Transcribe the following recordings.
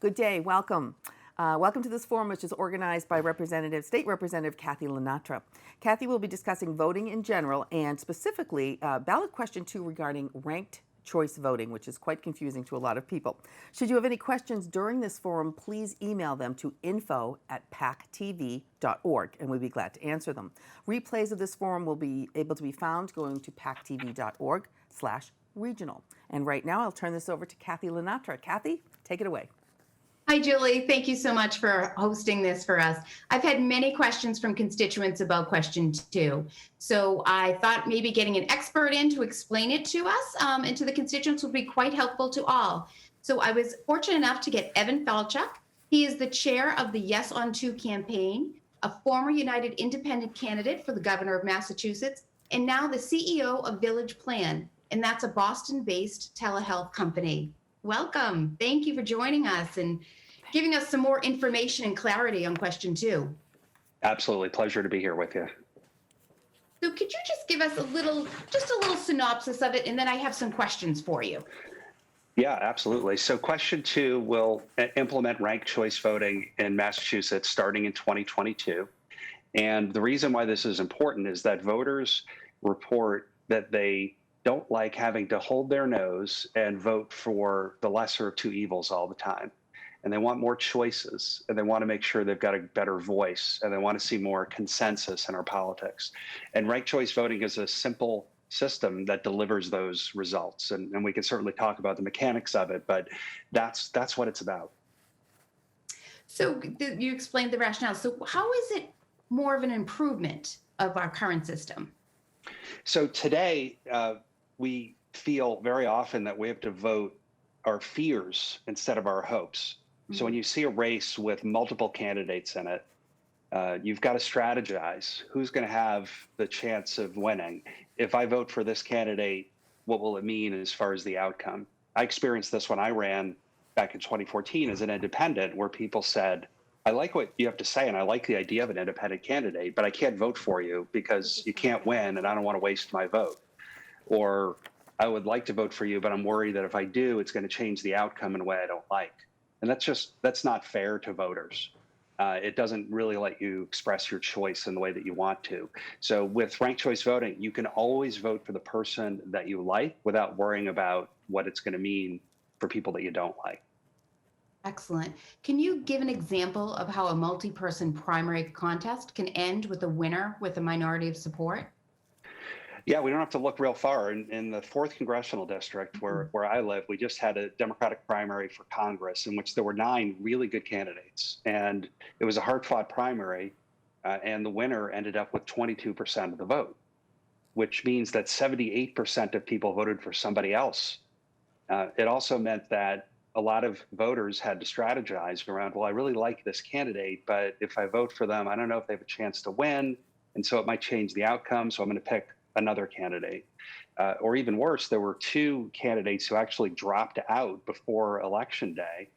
Good day. Welcome. Welcome to this forum, which is organized by State Representative Kathy LaNatra. Kathy will be discussing voting in general and specifically ballot question 2 regarding ranked choice voting, which is quite confusing to a lot of people. Should you have any questions during this forum, please email them to info@pactv.org, and we'd be glad to answer them. Replays of this forum will be able to be found going to pactv.org/regional. And right now, I'll turn this over to Kathy LaNatra. Kathy, take it away. Hi, Julie. Thank you so much for hosting this for us. I've had many questions from constituents about question 2. So I thought maybe getting an expert in to explain it to us and to the constituents would be quite helpful to all. So I was fortunate enough to get Evan Falchuk. He is the chair of the Yes on 2 campaign, a former United Independent candidate for the governor of Massachusetts, and now the CEO of Village Plan, and that's a Boston-based telehealth company. Welcome. Thank you for joining us and giving us some more information and clarity on question 2. Absolutely. Pleasure to be here with you. So could you just give us a little synopsis of it, and then I have some questions for you. Yeah, absolutely. So question 2 will implement ranked choice voting in Massachusetts starting in 2022. And the reason why this is important is that voters report that they don't like having to hold their nose and vote for the lesser of two evils all the time. And they want more choices, and they want to make sure they've got a better voice, and they want to see more consensus in our politics. And ranked choice voting is a simple system that delivers those results. And we can certainly talk about the mechanics of it, but that's what it's about. So you explained the rationale. So how is it more of an improvement of our current system? So today, we feel very often that we have to vote our fears instead of our hopes. Mm-hmm. So when you see a race with multiple candidates in it, you've got to strategize. Who's going to have the chance of winning? If I vote for this candidate, what will it mean as far as the outcome? I experienced this when I ran back in 2014 as an independent, where people said, I like what you have to say, and I like the idea of an independent candidate, but I can't vote for you because you can't win, and I don't want to waste my vote. Or I would like to vote for you, but I'm worried that if I do, it's going to change the outcome in a way I don't like. And that's not fair to voters. It doesn't really let you express your choice in the way that you want to. So with ranked choice voting, you can always vote for the person that you like without worrying about what it's going to mean for people that you don't like. Excellent. Can you give an example of how a multi-person primary contest can end with a winner with a minority of support? Yeah, we don't have to look real far. In the 4th Congressional District, where I live, we just had a Democratic primary for Congress in which there were 9 really good candidates. And it was a hard-fought primary, and the winner ended up with 22% of the vote, which means that 78% of people voted for somebody else. It also meant that a lot of voters had to strategize around, well, I really like this candidate, but if I vote for them, I don't know if they have a chance to win. And so it might change the outcome. So I'm going to pick another candidate. Or even worse, there were 2 candidates who actually dropped out before Election Day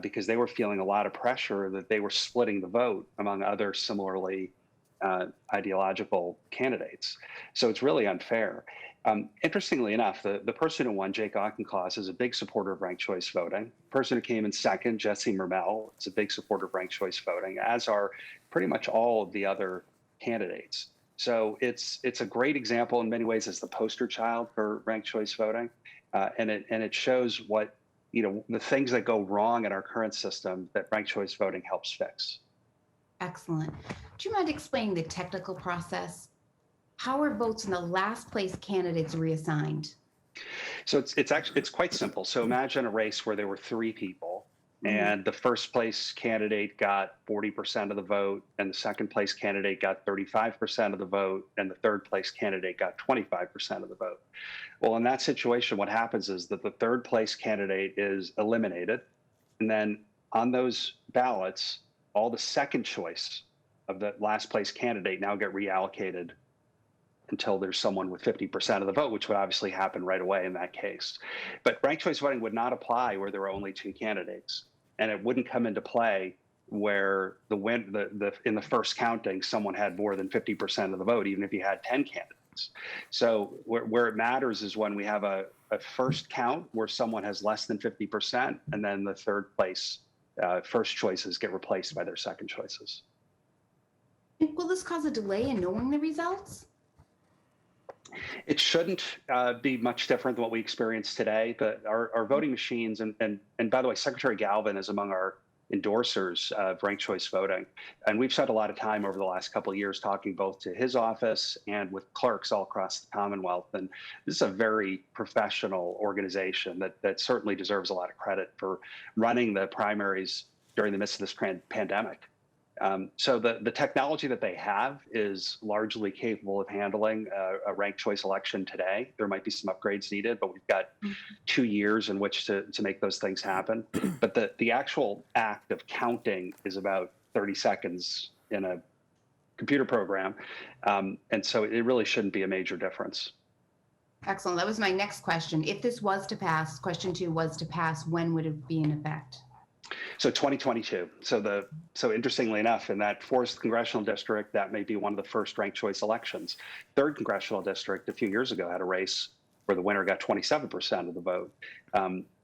because they were feeling a lot of pressure that they were splitting the vote among other similarly ideological candidates. So it's really unfair. Interestingly enough, the person who won, Jake Auchincloss, is a big supporter of ranked choice voting. The person who came in second, Jesse Mermel, is a big supporter of ranked choice voting, as are pretty much all of the other candidates. So it's a great example in many ways as the poster child for ranked choice voting, and it shows what, the things that go wrong in our current system that ranked choice voting helps fix. Excellent. Do you mind explaining the technical process? How are votes in the last place candidates reassigned? So it's quite simple. So imagine a race where there were 3 people. And the first place candidate got 40% of the vote, and the second place candidate got 35% of the vote, and the third place candidate got 25% of the vote. Well, in that situation, what happens is that the third place candidate is eliminated. And then on those ballots, all the second choice of the last place candidate now get reallocated until there's someone with 50% of the vote, which would obviously happen right away in that case. But ranked choice voting would not apply where there were only 2 candidates. And it wouldn't come into play where in the first counting, someone had more than 50% of the vote, even if you had 10 candidates. So where it matters is when we have a first count where someone has less than 50%, and then the third place first choices get replaced by their second choices. Will this cause a delay in knowing the results? It shouldn't be much different than what we experience today, but our voting machines, and by the way, Secretary Galvin is among our endorsers of ranked choice voting. And we've spent a lot of time over the last couple of years talking both to his office and with clerks all across the Commonwealth. And this is a very professional organization that certainly deserves a lot of credit for running the primaries during the midst of this pandemic. So the technology that they have is largely capable of handling a ranked choice election today. There might be some upgrades needed, but we've got 2 years in which to make those things happen. But the actual act of counting is about 30 seconds in a computer program. And so it really shouldn't be a major difference. Excellent. That was my next question. If this was to pass, question 2 was to pass, when would it be in effect? So 2022. So interestingly enough, in that 4th congressional district, that may be one of the first ranked choice elections. 3rd congressional district a few years ago had a race where the winner got 27% of the vote.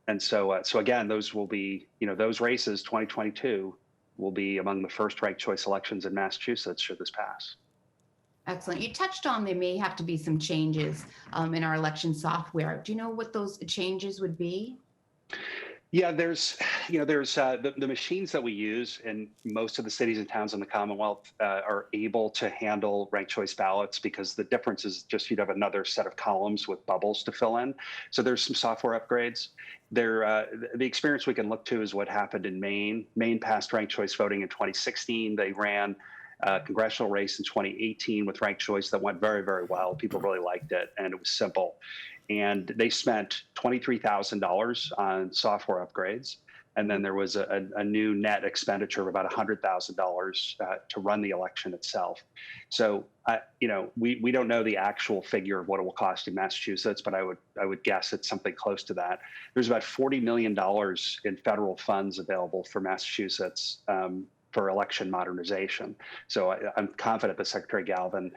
And so again, those will be, those races, 2022, will be among the first ranked choice elections in Massachusetts should this pass. Excellent. You touched on there may have to be some changes in our election software. Do you know what those changes would be? Yeah, there's the machines that we use in most of the cities and towns in the Commonwealth are able to handle ranked choice ballots because the difference is just you'd have another set of columns with bubbles to fill in. So there's some software upgrades. The experience we can look to is what happened in Maine. Maine passed ranked choice voting in 2016. They ran a congressional race in 2018 with ranked choice that went very, very well. People really liked it, and it was simple. And they spent $23,000 on software upgrades. And then there was a new net expenditure of about $100,000 to run the election itself. So, we don't know the actual figure of what it will cost in Massachusetts, but I would guess it's something close to that. There's about $40 million in federal funds available for Massachusetts for election modernization. So I'm confident that Secretary Galvin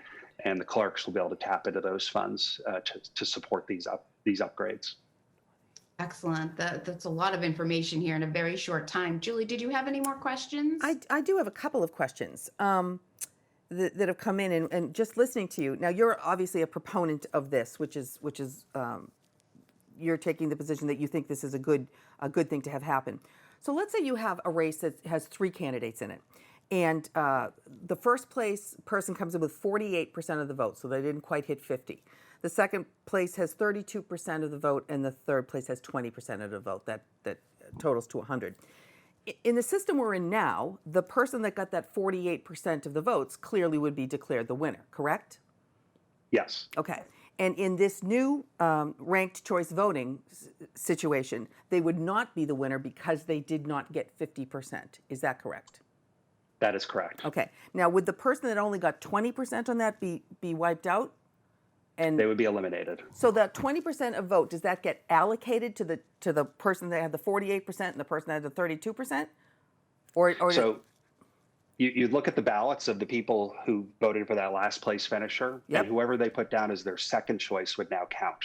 and the clerks will be able to tap into those funds to support these upgrades. Excellent. That's a lot of information here in a very short time. Julie, did you have any more questions? I do have a couple of questions that have come in, and just listening to you. Now, you're obviously a proponent of this, which is you're taking the position that you think this is a good thing to have happen. So let's say you have a race that has 3 candidates in it. And the first place person comes in with 48% of the vote, so they didn't quite hit 50. The second place has 32% of the vote, and the third place has 20% of the vote. That totals to 100. In the system we're in now, the person that got that 48% of the votes clearly would be declared the winner, correct? Yes. Okay. And in this new ranked choice voting situation, they would not be the winner because they did not get 50%. Is that correct? That is correct. Okay. Now, would the person that only got 20% on that be wiped out? And they would be eliminated. So the 20% of vote, does that get allocated to the person that had the 48% and the person that had the 32%? Or so you look at the ballots of the people who voted for that last place finisher, Yep. and whoever they put down as their second choice would now count.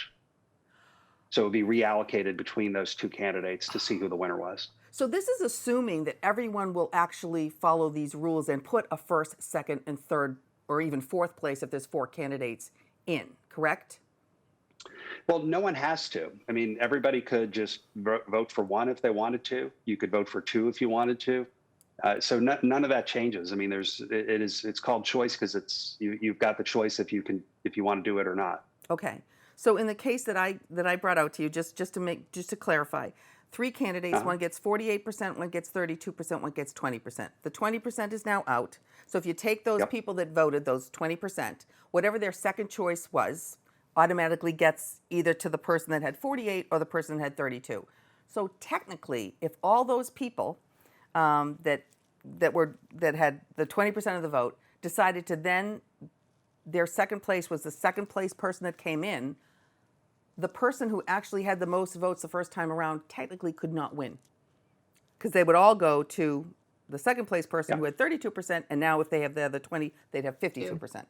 So it would be reallocated between those 2 candidates to see who the winner was. So this is assuming that everyone will actually follow these rules and put a first, second, and third, or even fourth place if there's 4 candidates in, correct? Well, no one has to. I mean, everybody could just vote for 1 if they wanted to. You could vote for 2 if you wanted to. So none of that changes. I mean, it's called choice because you've got the choice if you want to do it or not. Okay. So in the case that I brought out to you, just to clarify, 3 candidates, one gets 48%, one gets 32%, one gets 20%. The 20% is now out. So if you take those people that voted, those 20%, whatever their second choice was, automatically gets either to the person that had 48 or the person that had 32. So technically, if all those people that had the 20% of the vote decided to then, their second place was the second place person that came in, the person who actually had the most votes the first time around technically could not win, because they would all go to the second place person who had 32%, and now if they have the other 20, they'd have 52%.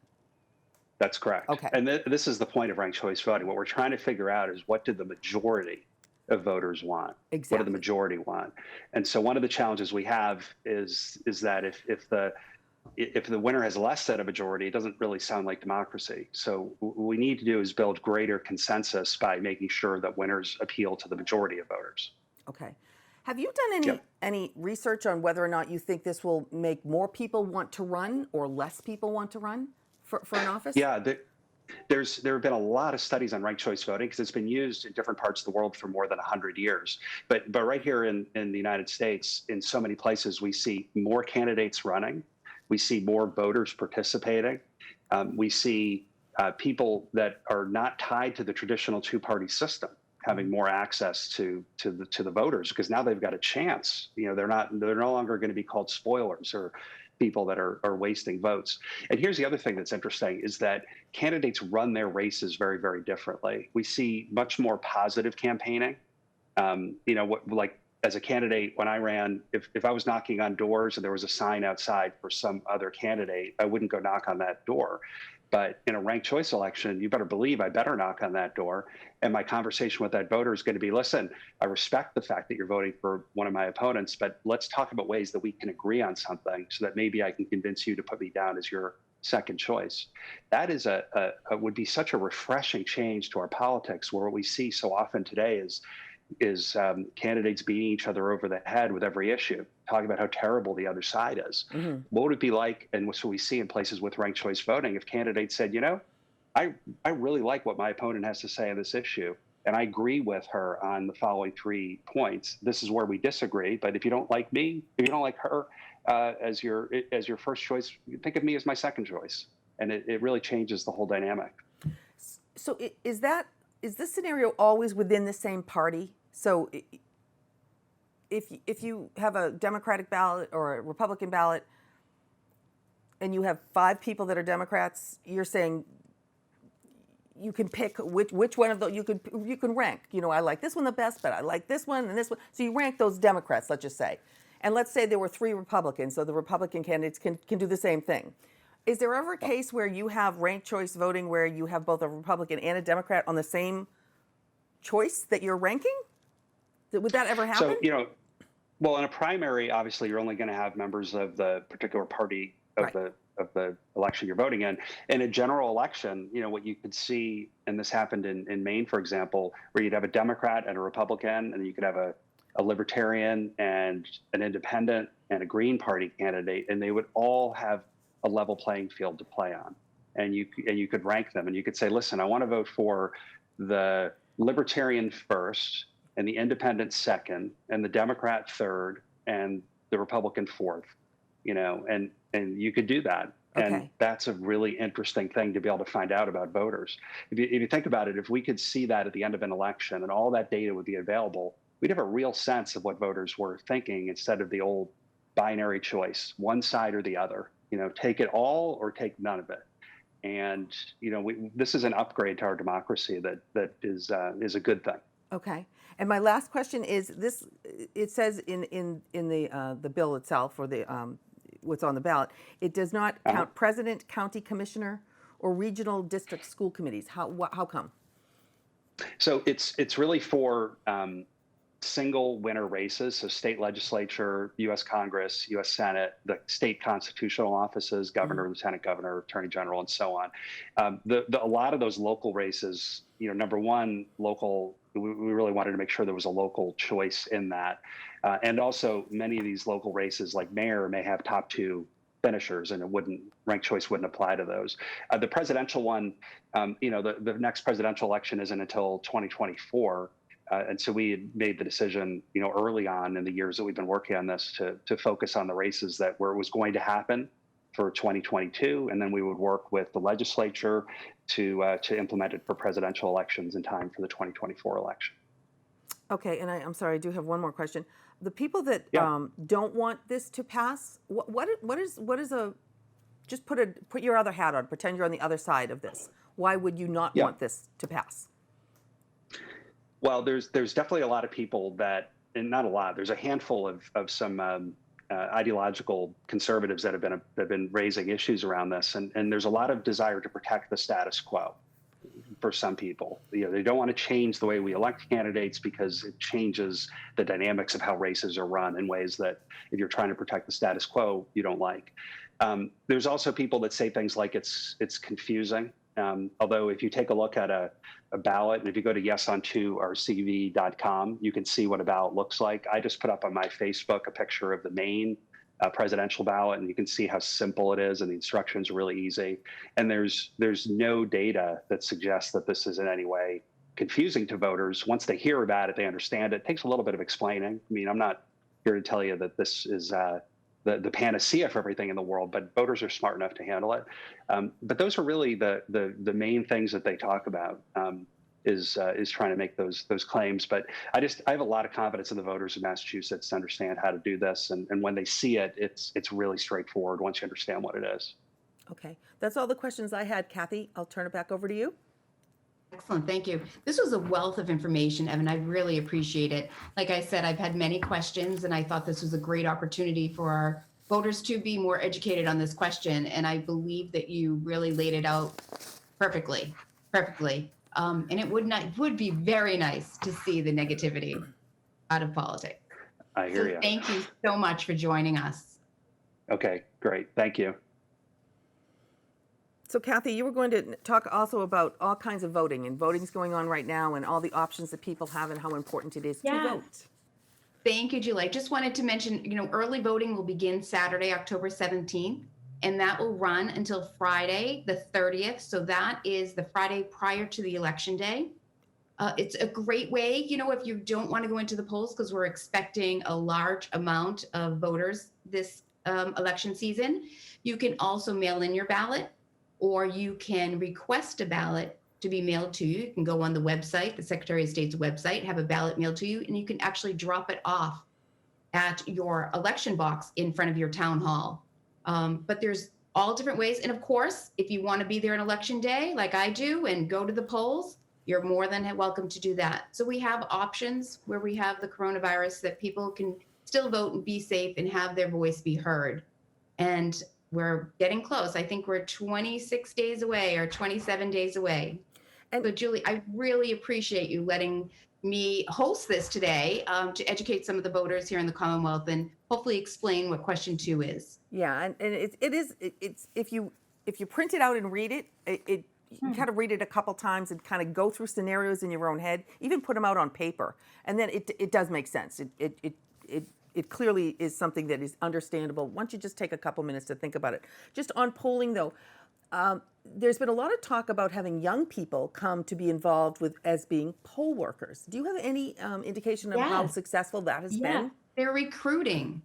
That's correct. Okay. And this is the point of ranked choice voting. What we're trying to figure out is what did the majority of voters want? Exactly. What do the majority want? And so one of the challenges we have is that if the winner has less than a majority, it doesn't really sound like democracy. So what we need to do is build greater consensus by making sure that winners appeal to the majority of voters. Okay. Have you done Yep. any research on whether or not you think this will make more people want to run or less people want to run for an office? Yeah, there have been a lot of studies on ranked choice voting because it's been used in different parts of the world for more than 100 years. But right here in the United States, in so many places, we see more candidates running. We see more voters participating. We see people that are not tied to the traditional two-party system having more access to the voters, because now they've got a chance. They're no longer going to be called spoilers or people that are wasting votes. And here's the other thing that's interesting is that candidates run their races very, very differently. We see much more positive campaigning. Like as a candidate, when I ran, if I was knocking on doors and there was a sign outside for some other candidate, I wouldn't go knock on that door. But in a ranked choice election, you better believe I better knock on that door. And my conversation with that voter is going to be, listen, I respect the fact that you're voting for one of my opponents, but let's talk about ways that we can agree on something so that maybe I can convince you to put me down as your second choice. That is would be such a refreshing change to our politics, where what we see so often today is candidates beating each other over the head with every issue, talking about how terrible the other side is. Mm-hmm. What would it be like, and so we see in places with ranked choice voting, if candidates said, I really like what my opponent has to say on this issue, and I agree with her on the following 3 points. This is where we disagree, but if you don't like me, if you don't like her as your first choice, think of me as my second choice. And it really changes the whole dynamic. So is this scenario always within the same party? So if you have a Democratic ballot or a Republican ballot and you have 5 people that are Democrats, you're saying you can pick which one of those you can rank. I like this one the best, but I like this one and this one. So you rank those Democrats, let's just say. And let's say there were 3 Republicans, so the Republican candidates can do the same thing. Is there ever a case where you have ranked choice voting where you have both a Republican and a Democrat on the same choice that you're ranking? Would that ever happen? So, well, in a primary, obviously, you're only going to have members of the particular party of the election you're voting in. In a general election, what you could see, and this happened in Maine, for example, where you'd have a Democrat and a Republican, and you could have a Libertarian and an Independent and a Green Party candidate, and they would all have a level playing field to play on. And you could rank them, and you could say, listen, I want to vote for the Libertarian first, and the Independent second, and the Democrat third, and the Republican fourth, and you could do that. Okay. And that's a really interesting thing to be able to find out about voters. If you think about it, if we could see that at the end of an election and all that data would be available, we'd have a real sense of what voters were thinking instead of the old binary choice, one side or the other, take it all or take none of it. And, this is an upgrade to our democracy that is a good thing. Okay. And my last question is this: it says in the bill itself, or the what's on the ballot, it does not count president, county commissioner, or regional district school committees. How come? So it's really for single winner races, so state legislature, U.S. Congress, U.S. Senate, the state constitutional offices, governor, lieutenant governor, attorney general, and so on. A lot of those local races, number one, local. We really wanted to make sure there was a local choice in that, and also many of these local races, like mayor, may have top 2 finishers, and ranked choice wouldn't apply to those. The presidential one, the next presidential election isn't until 2024. And so we had made the decision, early on in the years that we've been working on this to focus on the races where it was going to happen for 2022, and then we would work with the legislature to implement it for presidential elections in time for the 2024 election. Okay, and I'm sorry, I do have one more question. The people that don't want this to pass, what is just put your other hat on, pretend you're on the other side of this. Why would you not want this to pass? Well, there's definitely a lot of people and not a lot. There's a handful of some ideological conservatives that have been raising issues around this, and there's a lot of desire to protect the status quo. for some people. They don't want to change the way we elect candidates because it changes the dynamics of how races are run in ways that, if you're trying to protect the status quo, you don't like. There's also people that say things like it's confusing. Although if you take a look at a ballot, and if you go to yesonto.rcv.com, you can see what a ballot looks like. I just put up on my Facebook a picture of the Maine presidential ballot, and you can see how simple it is, and the instructions are really easy. And there's no data that suggests that this is in any way confusing to voters. Once they hear about it, they understand it. It takes a little bit of explaining. I mean, I'm not here to tell you that this is the panacea for everything in the world, but voters are smart enough to handle it. But those are really the main things that they talk about. Is trying to make those claims. But I have a lot of confidence in the voters of Massachusetts to understand how to do this. And when they see it, it's really straightforward once you understand what it is. Okay, that's all the questions I had. Kathy, I'll turn it back over to you. Excellent, thank you. This was a wealth of information, Evan. I really appreciate it. Like I said, I've had many questions, and I thought this was a great opportunity for our voters to be more educated on this question. And I believe that you really laid it out perfectly. And it would be very nice to see the negativity out of politics. I hear you. Thank you so much for joining us. Okay, great. Thank you. So Kathy, you were going to talk also about all kinds of voting, and voting's going on right now, and all the options that people have and how important it is to vote. Thank you, Julie. I just wanted to mention, early voting will begin Saturday, October 17th. And that will run until Friday, the 30th. So that is the Friday prior to the election day. It's a great way, if you don't want to go into the polls, because we're expecting a large amount of voters this election season. You can also mail in your ballot, or you can request a ballot to be mailed to you. You can go on the website, the Secretary of State's website, have a ballot mailed to you, and you can actually drop it off at your election box in front of your town hall. But there's all different ways. And of course, if you want to be there on election day, like I do, and go to the polls, you're more than welcome to do that. So we have options where we have the coronavirus that people can still vote and be safe and have their voice be heard. And we're getting close. I think we're 26 days away or 27 days away. And so Julie, I really appreciate you letting me host this today to educate some of the voters here in the Commonwealth and hopefully explain what question 2 is. Yeah, and it's if you print it out and read it, you kind of read it a couple times and kind of go through scenarios in your own head, even put them out on paper, and then it does make sense. It clearly is something that is understandable once you just take a couple minutes to think about it. Just on polling though, there's been a lot of talk about having young people come to be involved as being poll workers. Do you have any indication of how successful that has been? They're recruiting.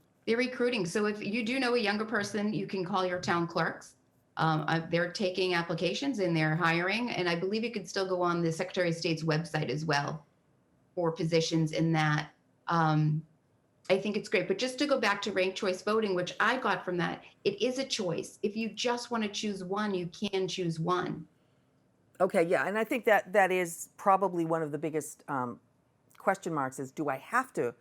So if you do know a younger person, you can call your town clerks. They're taking applications and they're hiring. And I believe you could still go on the Secretary of State's website as well for positions in that. I think it's great. But just to go back to ranked choice voting, which I got from that, it is a choice. If you just want to choose one, you can choose one. Okay, yeah. And I think that is probably one of the biggest question marks is, do I have to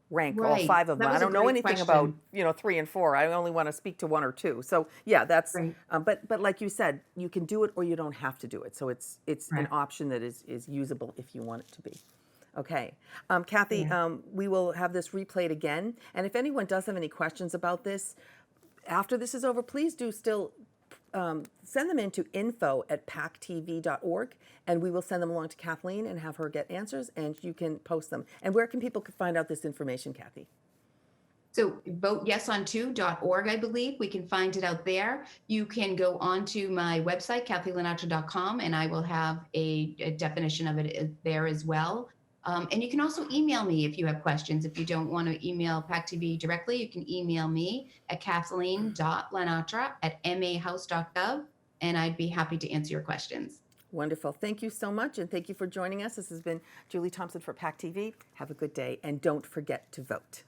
rank all 5 of them? I don't know anything about 3 and 4. I only want to speak to 1 or 2. So yeah, that's but like you said, you can do it or you don't have to do it. So it's an option that is usable if you want it to be. Okay, Kathy, we will have this replayed again, and if anyone does have any questions about this after this is over, please do still send them in to info@pactv.org, and we will send them along to Kathleen and have her get answers, and you can post them. And where can people find out this information, Kathy? So voteyesonto.org, I believe. We can find it out there. You can go onto my website, KathyLaNatra.com, and I will have a definition of it there as well. And you can also email me if you have questions. If you don't want to email PACTV directly, you can email me at kathleen.lanatra@mahouse.gov, and I'd be happy to answer your questions. Wonderful. Thank you so much, and thank you for joining us. This has been Julie Thompson for PACTV. Have a good day, and don't forget to vote.